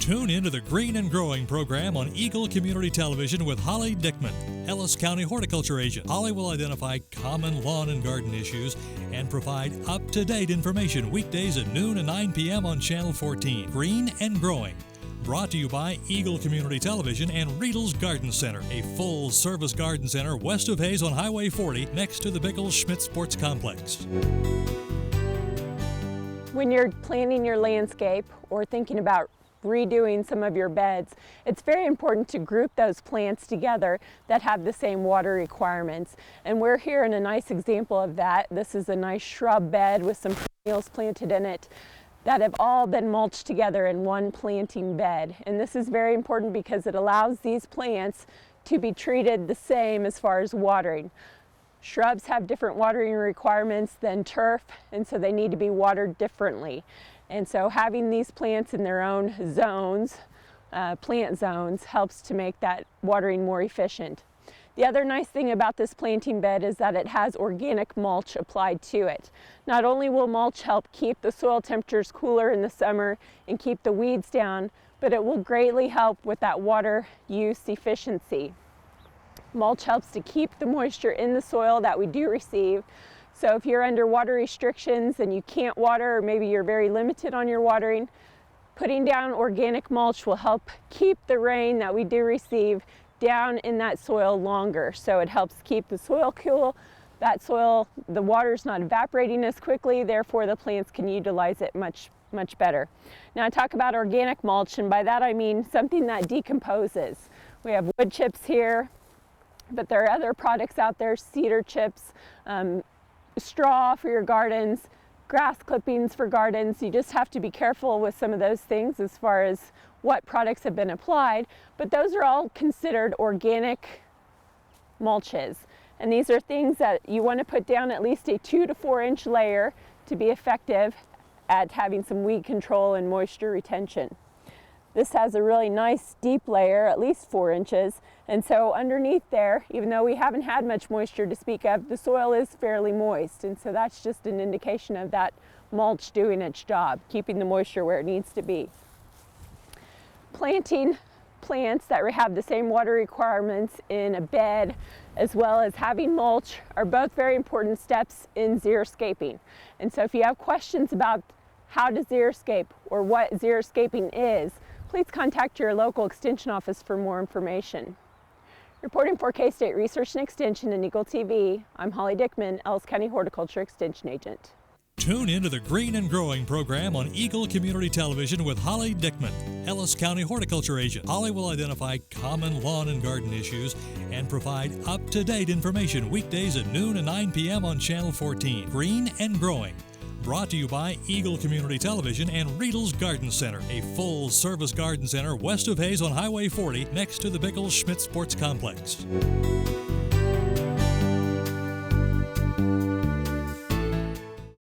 Tune into the Green and Growing program on Eagle Community Television with Holly Dickman, Ellis County Horticulture Agent. Holly will identify common lawn and garden issues and provide up-to-date information weekdays at noon and 9 p.m. on Channel 14. Green and Growing. Brought to you by Eagle Community Television and Riedel's Garden Center, a full-service garden center west of Hayes on Highway 40 next to the Bickle-Schmidt Sports Complex. When you're planning your landscape or thinking about redoing some of your beds, it's very important to group those plants together that have the same water requirements. And we're here in a nice example of that. This is a nice shrub bed with some perennials planted in it that have all been mulched together in one planting bed. And this is very important because it allows these plants to be treated the same as far as watering. Shrubs have different watering requirements than turf, and so they need to be watered differently. And so having these plants in their own zones, plant zones, helps to make that watering more efficient. The other nice thing about this planting bed is that it has organic mulch applied to it. Not only will mulch help keep the soil temperatures cooler in the summer and keep the weeds down, but it will greatly help with that water use efficiency. Mulch helps to keep the moisture in the soil that we do receive. So if you're under water restrictions and you can't water, or maybe you're very limited on your watering, putting down organic mulch will help keep the rain that we do receive down in that soil longer. So it helps keep the soil cool. That soil, the water's not evaporating as quickly, therefore the plants can utilize it much better. Now I talk about organic mulch, and by that I mean something that decomposes. We have wood chips here, but there are other products out there, cedar chips, straw for your gardens, grass clippings for gardens. You just have to be careful with some of those things as far as what products have been applied, but those are all considered organic mulches. And these are things that you want to put down at least a 2 to 4 inch layer to be effective at having some weed control and moisture retention. This has a really nice deep layer, at least 4 inches, and so underneath there, even though we haven't had much moisture to speak of, the soil is fairly moist, and so that's just an indication of that mulch doing its job, keeping the moisture where it needs to be. Planting plants that have the same water requirements in a bed as well as having mulch are both very important steps in xeriscaping. And so if you have questions about how to xeriscape or what xeriscaping is, please contact your local extension office for more information. Reporting for K-State Research and Extension and Eagle TV, I'm Holly Dickman, Ellis County Horticulture Extension Agent. Tune into the Green and Growing program on Eagle Community Television with Holly Dickman, Ellis County Horticulture Agent. Holly will identify common lawn and garden issues and provide up-to-date information weekdays at noon and 9 p.m. on Channel 14. Green and Growing. Brought to you by Eagle Community Television and Riedel's Garden Center, a full-service garden center west of Hayes on Highway 40 next to the Bickle-Schmidt Sports Complex.